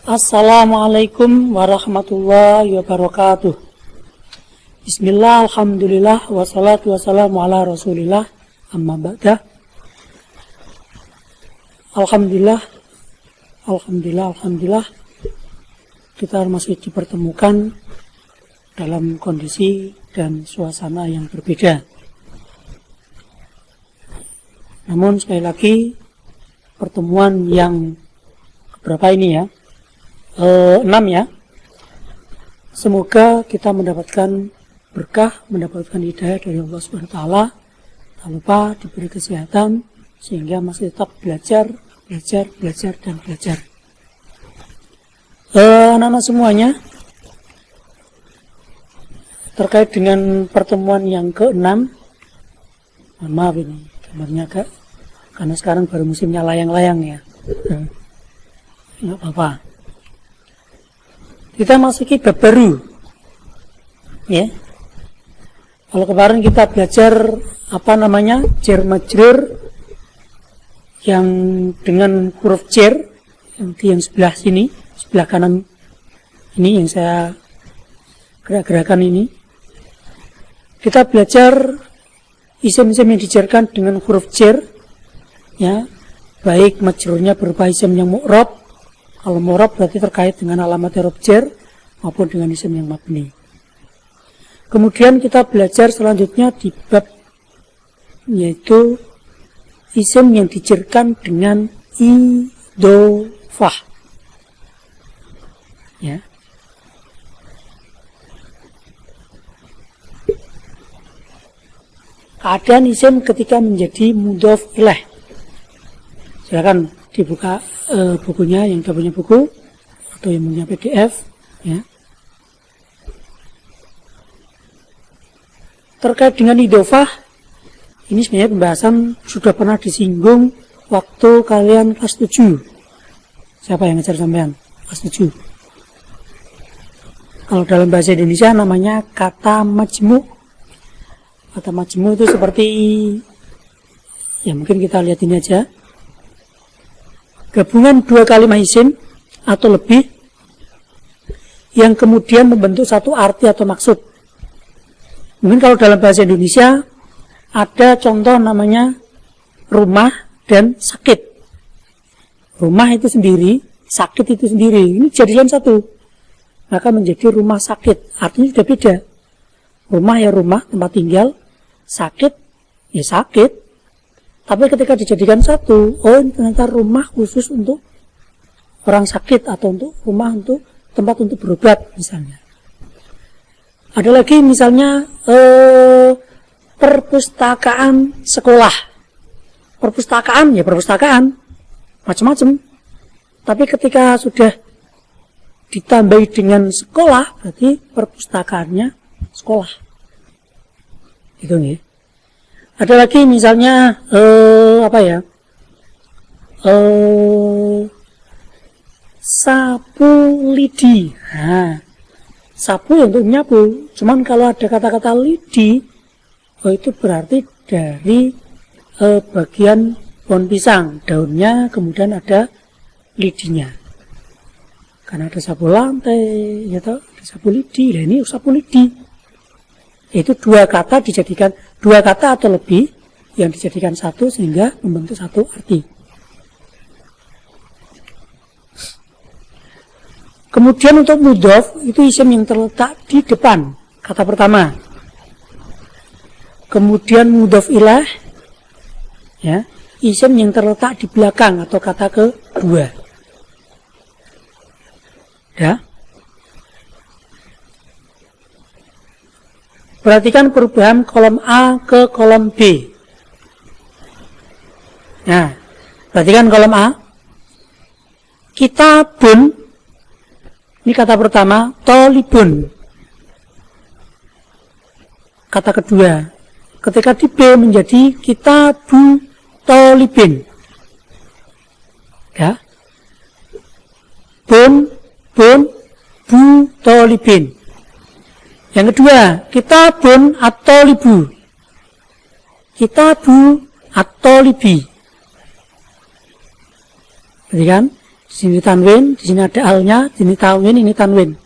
Assalamualaikum warahmatullahi wabarakatuh. Bismillah, alhamdulillah, wassalatu wassalamu ala rasulillah, amma ba'dah. Alhamdulillah, kita masih dipertemukan dalam kondisi dan suasana yang berbeda. Namun sekali lagi, pertemuan yang berapa ini ya? 6 ya. Semoga kita mendapatkan berkah, mendapatkan hidayah dari Allah SWT. Tak lupa diberi kesehatan sehingga masih tetap belajar dan belajar. Anak-anak semuanya, terkait dengan pertemuan yang ke-6, maaf ini gambarnya agak, karena sekarang baru musimnya layang-layang ya. Nggak apa-apa. Kita masuki bab baru, ya. Kalau kemarin kita belajar jar majrur yang dengan huruf jar yang sebelah sini, sebelah kanan ini yang saya gerak-gerakan ini. Kita belajar isim-isim yang dijarkan dengan huruf jar, ya, baik majrurnya berupa isim yang mu'rab. Kalau mu'rab berarti terkait dengan alamat i'rab jar maupun dengan isim yang mabni. Kemudian kita belajar selanjutnya di bab yaitu isim yang dijarkan dengan idhofah. Ya. Keadaan isim ketika menjadi mudhof ilaih. Silakan dibuka bukunya yang tidak punya buku atau yang punya PDF, ya. Terkait dengan idhofah, ini sebenarnya pembahasan sudah pernah disinggung waktu kalian kelas 7. Siapa yang ngajar sampean? Kelas 7. Kalau dalam bahasa Indonesia namanya kata majmu'. Kata majmu' itu seperti, ya mungkin kita lihat ini aja. Gabungan dua kalimat isim atau lebih yang kemudian membentuk satu arti atau maksud. Mungkin kalau dalam bahasa Indonesia ada contoh namanya rumah dan sakit. Rumah itu sendiri, sakit itu sendiri. Ini jadikan satu. Maka menjadi rumah sakit. Artinya sudah beda. Rumah ya rumah, tempat tinggal. Sakit ya sakit. Tapi ketika dijadikan satu, oh ini ternyata rumah khusus untuk orang sakit atau untuk rumah untuk tempat untuk berobat misalnya. Ada lagi misalnya perpustakaan sekolah. Perpustakaan ya perpustakaan, macam-macam. Tapi ketika sudah ditambahi dengan sekolah, berarti perpustakaannya sekolah. Itu nih. Ada lagi misalnya sapu lidi. Nah, sapu untuk menyapu. Cuman kalau ada kata-kata lidi, itu berarti dari bagian pohon pisang, daunnya kemudian ada lidinya. Karena ada sapu lantai, ya toh, ada sapu lidi. Nah ini sapu lidi. Itu dua kata atau lebih yang dijadikan satu sehingga membentuk satu arti. Kemudian untuk mudhof itu isim yang terletak di depan kata pertama. Kemudian mudhof ilaih, ya, isim yang terletak di belakang atau kata kedua. Ya. Perhatikan perubahan kolom A ke kolom B. Nah, perhatikan kolom A. Kitabun, ini kata pertama, tolibun. Kata kedua. Ketika di B menjadi kitabu tolibin. Ya. Bun, bu tolibin. Yang kedua, kitabun at-tolibu. Kitabu at-tolibi. Jadi kan, Di sini tanwin, di sini ada alnya, di sini tanwin, ini tanwin.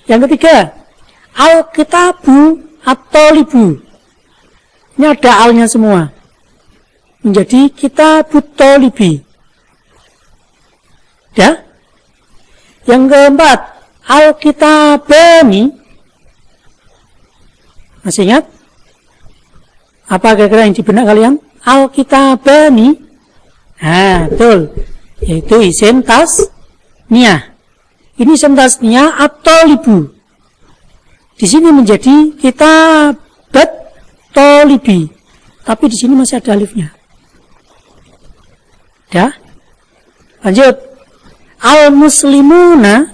Yang ketiga, al-kitabu at-tolibu. Ini ada alnya semua. Menjadi kitabut tolibi. Ya. Yang keempat, al-kitabani. Masih ingat? Apa kira-kira yang di benak kalian? Al-kitabani. Nah, betul. Yaitu isim tasniyah. Ini isim tasniyah at-tolibu. Di sini menjadi kitabat tolibi. Tapi di sini masih ada alifnya. Ya. Lanjut. Al-muslimuna.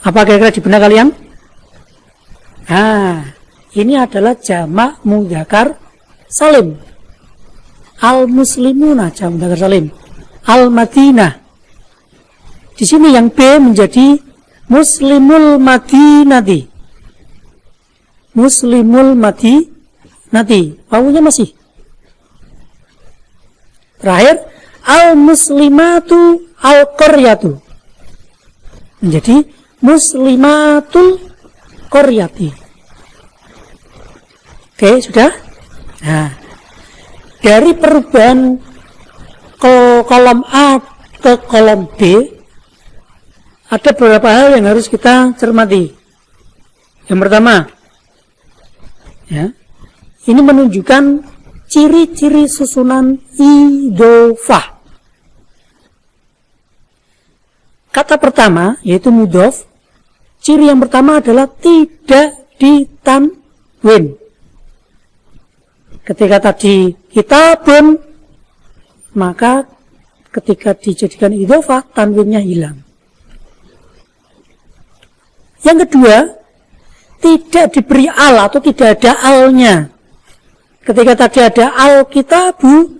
Apa kira-kira di benak kalian? Nah, ini adalah jamak mudzakkar salim. Al-muslimuna jamak mudzakkar salim. Al-madinah. Di sini yang B menjadi muslimul madinati. Muslimul madinati. Wawunya masih. Terakhir, al-muslimatu al-qaryatu. Menjadi muslimatul qaryati. Oke, sudah? Nah, dari perubahan kolom A ke kolom B, ada beberapa hal yang harus kita cermati. Yang pertama, ya, ini menunjukkan ciri-ciri susunan idhofah. Kata pertama, yaitu mudhof, ciri yang pertama adalah tidak ditanwin. Ketika tadi kitabun, maka ketika dijadikan idhofah, tanwinnya hilang. Yang kedua, tidak diberi al atau tidak ada alnya. Ketika tadi ada al-kitabu,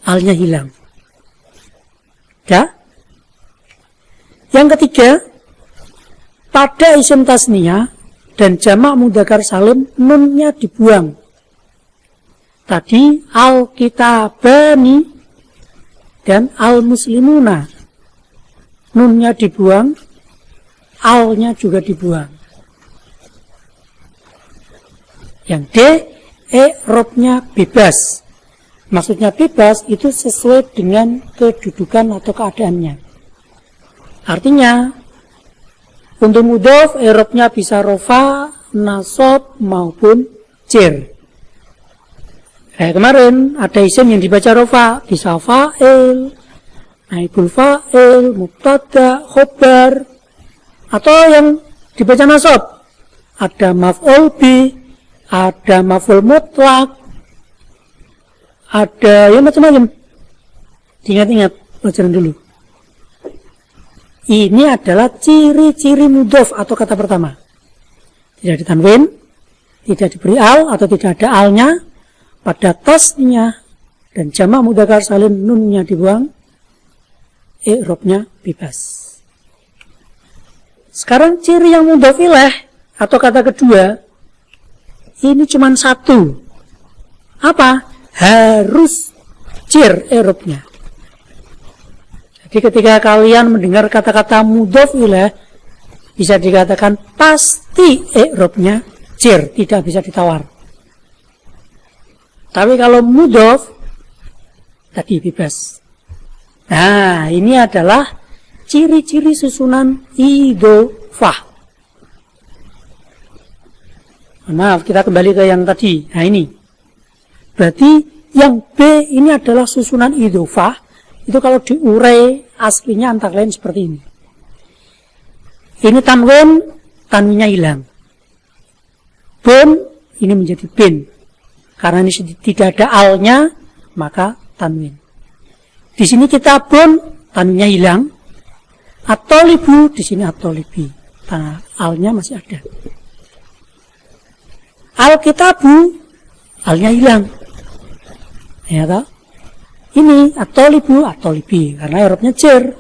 alnya hilang. Ya. Yang ketiga, pada isim tasniyah dan jamak mudzakkar salim, nunnya dibuang. Tadi al-kitabani dan al-muslimuna. Nunnya dibuang, alnya juga dibuang. Yang D, i'rabnya bebas. Maksudnya bebas itu sesuai dengan kedudukan atau keadaannya. Artinya, untuk mudhof, i'rabnya bisa rofa, nasab, maupun jer. Kayak kemarin, ada isim yang dibaca rofa, bisa fa'il, naibul fa'il, mubtada, khobar, atau yang dibaca nasab, ada maf'ul bi, ada maf'ul mutlak, ada yang macam-macam. Ingat-ingat pelajaran dulu. Ini adalah ciri-ciri mudhof atau kata pertama. Tidak ditanwin, tidak diberi al atau tidak ada alnya, pada tasnya dan jamak mudzakkar salim nunnya dibuang, i'rabnya bebas. Sekarang ciri yang mudhof ilaih atau kata kedua, ini cuma satu. Apa? Harus jer i'rabnya. Jadi ketika kalian mendengar kata-kata mudhof ilaih, bisa dikatakan pasti i'rabnya jer, tidak bisa ditawar. Tapi kalau mudhof tadi bebas. Nah, ini adalah ciri-ciri susunan idhofah. Maaf, kita kembali ke yang tadi. Nah, ini. Berarti yang B ini adalah susunan idhofah. Itu kalau diurai aslinya antara lain seperti ini. Ini tanwin, tanwinnya hilang. Bin, ini menjadi bin. Karena ini tidak ada alnya, maka tanwin. Di sini kitabun, tanwinnya hilang. At-tolibu, di sini at-tolibi. Alnya masih ada. Al-kitabu, alnya hilang. Ya toh? Ini at-tolibu, at-tolibi. Karena i'rabnya jer.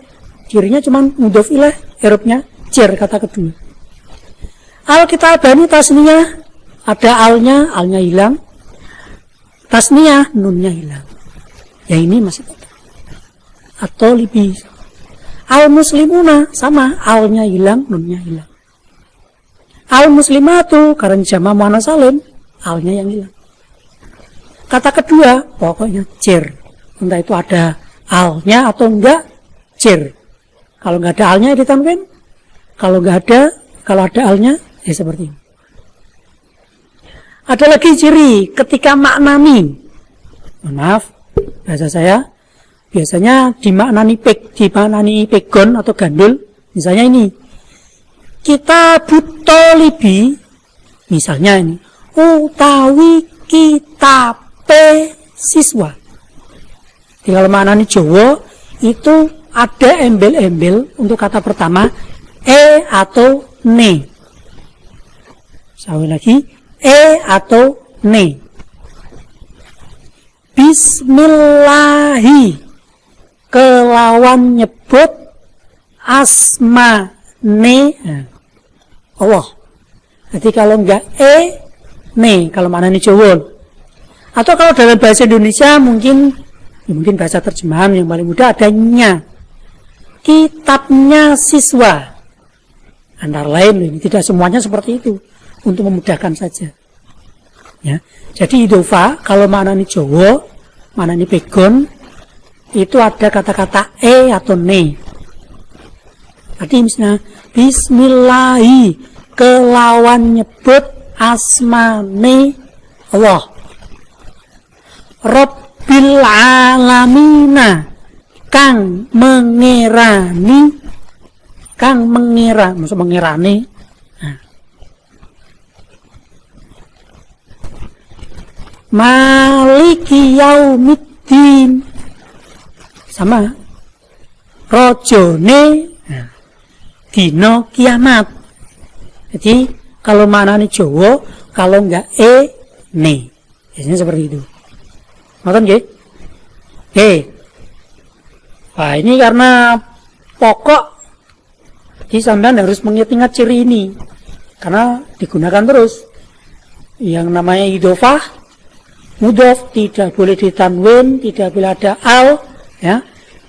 Cirinya cuma mudhof ilaih, i'rabnya jer kata kedua. Al-kitabani tasniyah, ada alnya hilang. Tasniyah, nunnya hilang. Ya ini masih tetap. at-thalibi. Al-muslimuna sama, alnya hilang, nunnya hilang. Al-muslimatu karena jamak muannats salim, alnya yang hilang. Kata kedua pokoknya cer, entah itu ada alnya atau enggak, cer. Kalau enggak ada alnya ditanwin, kalau ada alnya ya seperti ini. Ada lagi ciri ketika maknani. Maaf, bahasa saya biasanya dimaknani pegon atau gandul. Misalnya ini, kitabut thalibi, misalnya ini, utawi kitabe siswa. Di kalau maknani Jawa itu ada embel-embel untuk kata pertama atau ne. Sekali lagi, atau ne. Bismillahi kelawan nyebut asma ne Allah. Jadi kalau enggak ne, kalau mana ini Jawa. Atau kalau dalam bahasa Indonesia mungkin bahasa terjemahan yang paling mudah ada nya. Kitabnya siswa. Antara lain, ini tidak semuanya seperti itu, untuk memudahkan saja. Ya. Jadi idhofah kalau maknanya Jawa, maknanya pegon, itu ada kata-kata atau ne. Tadi misalnya bismillahi kelawan nyebut asmane Allah. Rabbil alamina kang mengerani, maksud mengerani. Maliki yaumiddin sama rojone dino kiamat. Jadi kalau maknanya Jawa, kalau enggak ne, biasanya seperti itu. Ngerti nggih? Wah, ini karena pokok, jadi sampean harus mengingat ciri ini karena digunakan terus. Yang namanya idhofah, mudhof tidak boleh ditanwin, tidak boleh ada al, ya,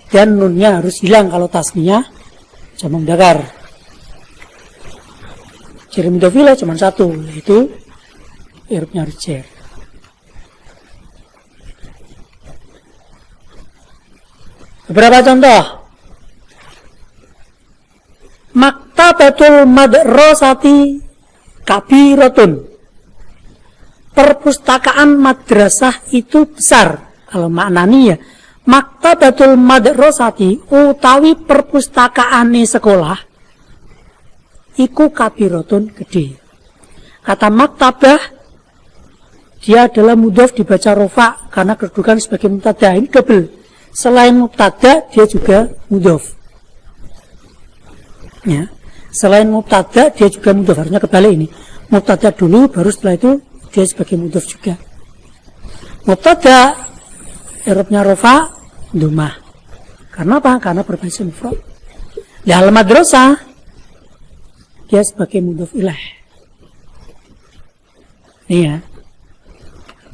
dan nunnya harus hilang kalau tasniyah jamak mudzakkar. Ciri mudhofilah cuma satu, yaitu i'rabnya harus jar. Beberapa contoh. Maktabatul madrasati kabiratun. Perpustakaan madrasah itu besar. Kalau maknanya ya, maktabatul madrasati utawi perpustakaane sekolah iku kabiratun gede. Kata maktabah dia adalah mudhof dibaca rofa karena kedudukan sebagai mubtada, ini double. Selain mubtada dia juga mudhof. Ya. Selain mubtada dia juga mudhof, harusnya kebalik ini. Mubtada dulu baru setelah itu dia sebagai mudhof juga. Mubtada i'rabnya rofa dhammah. Karena apa? Karena berbasis mufrad. Di al madrasah dia sebagai mudhof ilaih. Ini ya.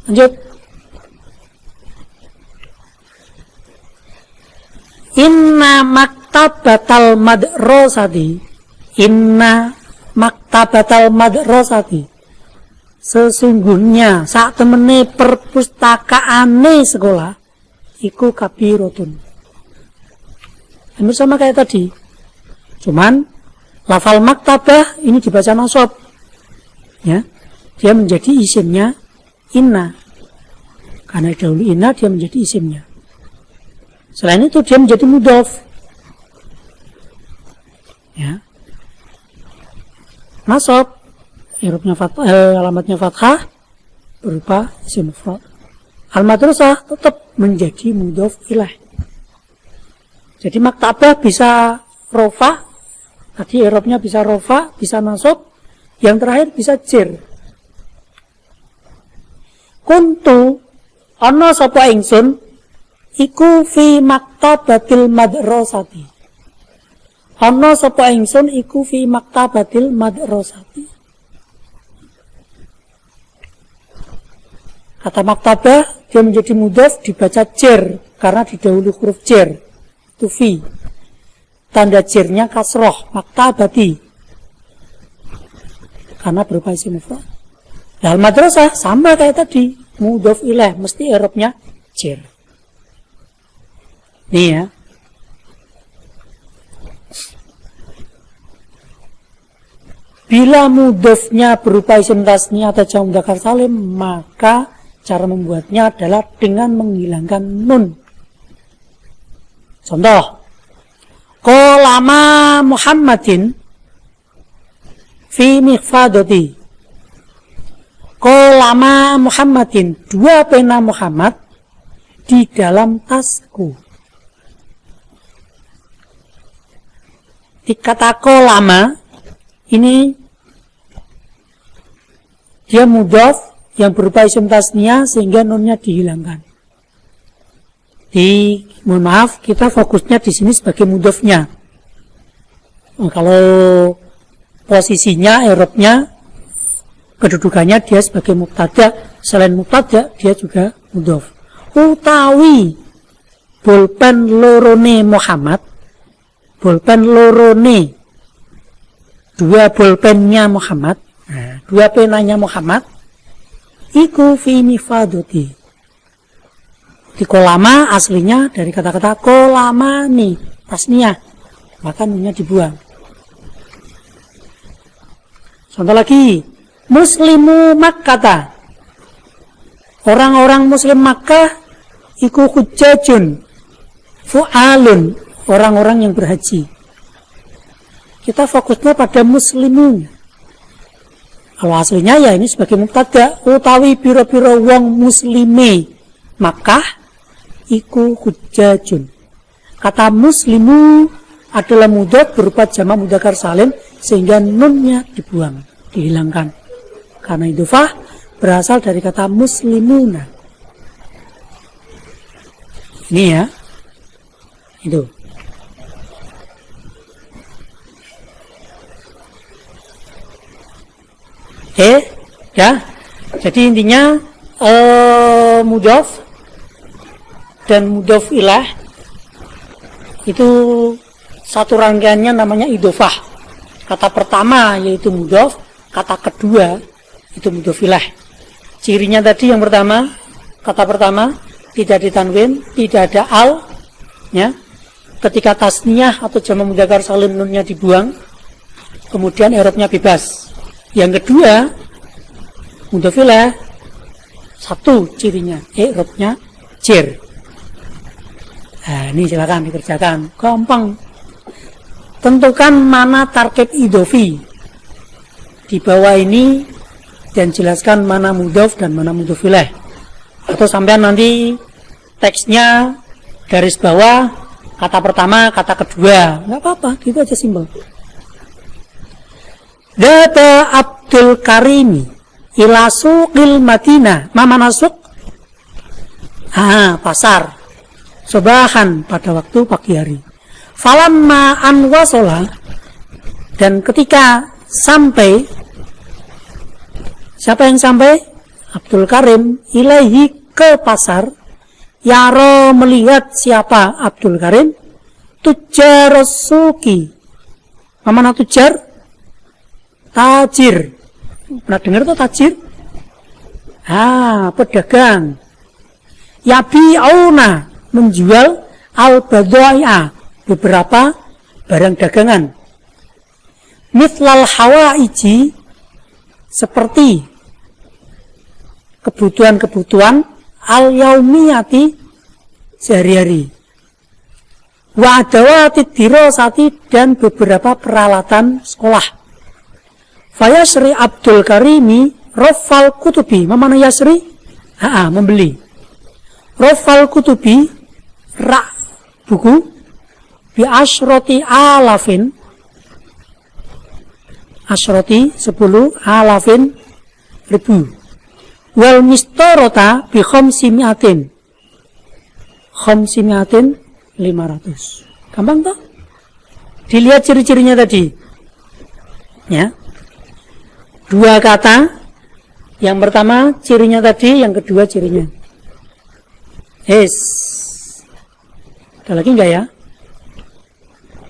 Lanjut. Inna maktabatal madrasati, inna maktabatal madrasati, sesungguhnya saat temene perpustakaane sekolah iku kabiratun. Hampir sama kayak tadi, cuman lafal maktabah ini dibaca nasab, ya, dia menjadi isimnya inna, karena dahulu inna dia menjadi isimnya. Selain itu dia menjadi mudhof, ya. Nasab, i'rabnya fathah, alamatnya fathah berupa isim mufrad. Al-madrasah tetap menjadi mudhof ilaih. Jadi maktabah bisa rofa, tadi i'rabnya bisa rofa, bisa nasab, yang terakhir bisa jar. Kuntu ana sapa ingsun iku fi maktabatil madrasati. Ana sapa ingsun iku fi maktabatil madrasati. Kata maktabah dia menjadi mudhof dibaca jar karena didahului huruf jar, itu fi. Tanda jirnya kasroh, maktabati. Karena berupa isim mufrad. Nah, madrasah sama kayak tadi, mudhof ilaih mesti i'rabnya jir. Nih ya. Bila mudhofnya berupa isim tasniyah atau jamak mudzakkar salim, maka cara membuatnya adalah dengan menghilangkan nun. Contoh, qalama Muhammadin fi mikhfadati. Qalama Muhammadin, 2 pena Muhammad di dalam tasku. Di kata qalama ini dia mudhof yang berupa isim tasniyah sehingga nunnya dihilangkan. Mohon maaf, kita fokusnya di sini sebagai mudhofnya. Kalau posisinya, i'rabnya, kedudukannya dia sebagai mubtada, selain mubtada dia juga mudhof. Utawi bolpen lorone Muhammad, bolpen lorone, 2 bolpennya Muhammad, 2 penanya Muhammad, iku fi mifadoti. Di kolama aslinya dari kata-kata kolamani, tasniyah, maka nunnya dibuang. Contoh lagi, muslimu Makkata, orang-orang muslim Makkah, iku hujjajun, fu'alun, orang-orang yang berhaji. Kita fokusnya pada muslimun. Kalau aslinya ya ini sebagai mubtada, utawi pira-pira wong muslime Makkah iku hujjajun. Kata muslimu adalah mudhof berupa jamak mudzakkar salim sehingga nunnya dibuang, dihilangkan. Karena idhofah berasal dari kata muslimuna. Ini ya. Itu. Ya. Jadi intinya mudhof dan mudhof ilaih itu satu rangkaiannya namanya idhofah. Kata pertama yaitu mudhof, kata kedua itu mudhof ilaih. Cirinya tadi yang pertama, kata pertama tidak ditanwin, tidak ada al, ya. Ketika tasniyah atau jamak mudzakkar salim nunnya dibuang, kemudian i'rabnya bebas. Yang kedua, mudhof ilaih, satu cirinya i'rabnya jir. Nah, ini silakan dikerjakan, gampang. Tentukan mana tarkib idhofi di bawah ini dan jelaskan mana mudhof dan mana mudhof ilaih. Atau sampean nanti teksnya garis bawah kata pertama, kata kedua, nggak apa-apa, gitu aja simpel. Data Abdul Karimi ila suqil Madinah. Mama nasuk? Pasar. Sobahan pada waktu pagi hari. Falamma an wasola, dan ketika sampai, siapa yang sampai? Abdul Karim ilaihi, ke pasar. Yaro, melihat siapa Abdul Karim? Tujar suki. Mana tujar? Tajir. Pernah dengar tuh tajir? Pedagang. Yabi'una, menjual al-badai'a, beberapa barang dagangan. Mithlal hawaiji, seperti kebutuhan-kebutuhan al-yaumiyati, sehari-hari. Wa adawati dirasati, dan beberapa peralatan sekolah. Fayasri Abdul Karimi rafal kutubi. Mana yasri? Membeli. Rafal kutubi, rak buku, bi asyroti alafin, asyroti 10 alafin ribu, wal mistorota bi khamsimiatin 500. Gampang toh? Dilihat ciri-cirinya tadi ya, 2 kata. Yang pertama cirinya tadi, yang kedua cirinya. Ada lagi enggak ya?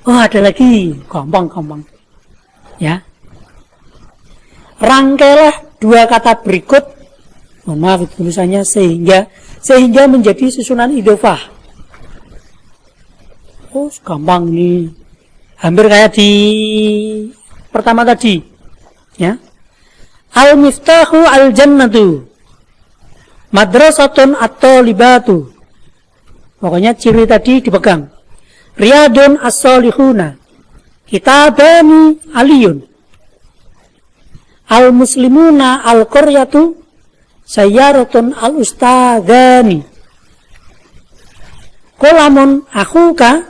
Oh, ada lagi. Gampang. Ya. Rangkailah dua kata berikut. Mohon maaf itu tulisannya sehingga menjadi susunan idhofah. Oh, gampang nih. Hampir kayak di pertama tadi. Ya. Al-miftahu al-jannatu. Madrasatun at-talibatu. Pokoknya ciri tadi dipegang. Riyadun as-solihuna. Kitabani aliyun. Al-muslimuna al-qaryatu. Sayyaratun al-ustadhani. Qolamun akhuka.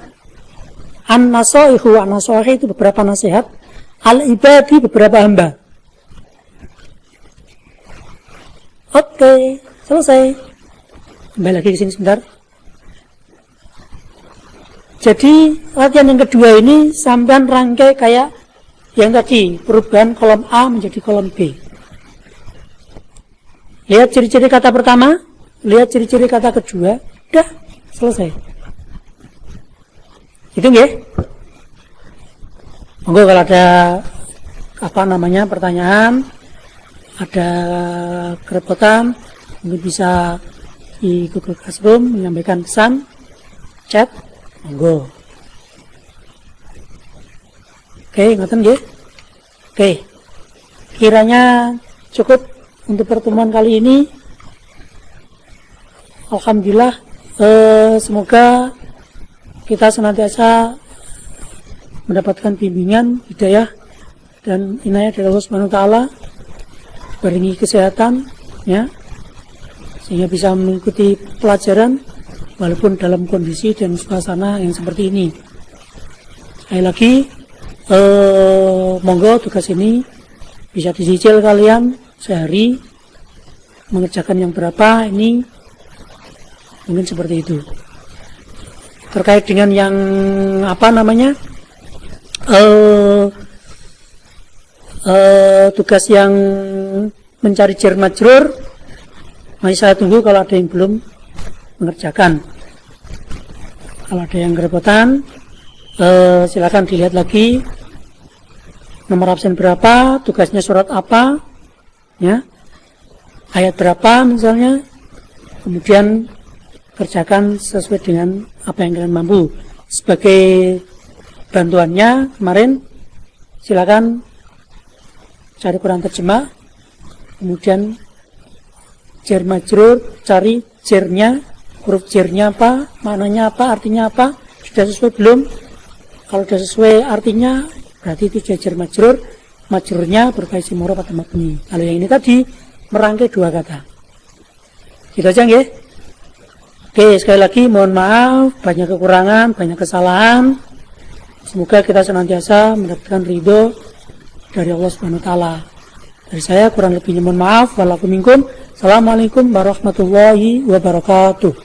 An-nasoihu. An-nasoihu itu beberapa nasihat. Al-ibadi beberapa hamba. Oke, selesai. Kembali lagi ke sini sebentar. Jadi latihan yang kedua ini sampean rangkai kayak yang tadi, perubahan kolom A menjadi kolom B. Lihat ciri-ciri kata pertama, lihat ciri-ciri kata kedua, udah selesai. Gitu nggih? Monggo kalau ada pertanyaan, ada kerepotan, mungkin bisa di Google Classroom menyampaikan pesan, chat. Monggo. Oke, ngoten nggih. Oke. Kiranya cukup untuk pertemuan kali ini. Alhamdulillah, semoga kita senantiasa mendapatkan bimbingan, hidayah dan inayah dari Allah Subhanahu wa taala, baringi kesehatan ya, sehingga bisa mengikuti pelajaran walaupun dalam kondisi dan suasana yang seperti ini. Sekali lagi, monggo tugas ini bisa dicicil kalian sehari, mengerjakan yang berapa ini, mungkin seperti itu. Terkait dengan yang tugas yang mencari jar majrur, masih saya tunggu kalau ada yang belum mengerjakan. Kalau ada yang kerepotan, silakan dilihat lagi nomor absen berapa, tugasnya surat apa, ya, ayat berapa misalnya, kemudian kerjakan sesuai dengan apa yang kalian mampu. Sebagai bantuannya kemarin, silakan cari Quran terjemah, kemudian jar majrur, cari jarnya, huruf jarnya apa, maknanya apa, artinya apa, sudah sesuai belum? Kalau sudah sesuai artinya, berarti itu jar majrur, majrurnya berfaisi murab atau mabni. Kalau yang ini tadi merangkai dua kata. Gitu aja nggih. Oke, sekali lagi mohon maaf, banyak kekurangan, banyak kesalahan. Semoga kita senantiasa mendapatkan ridho dari Allah Subhanahu wa taala. Dari saya kurang lebihnya mohon maaf. Walakum minkum. Assalamualaikum warahmatullahi wabarakatuh.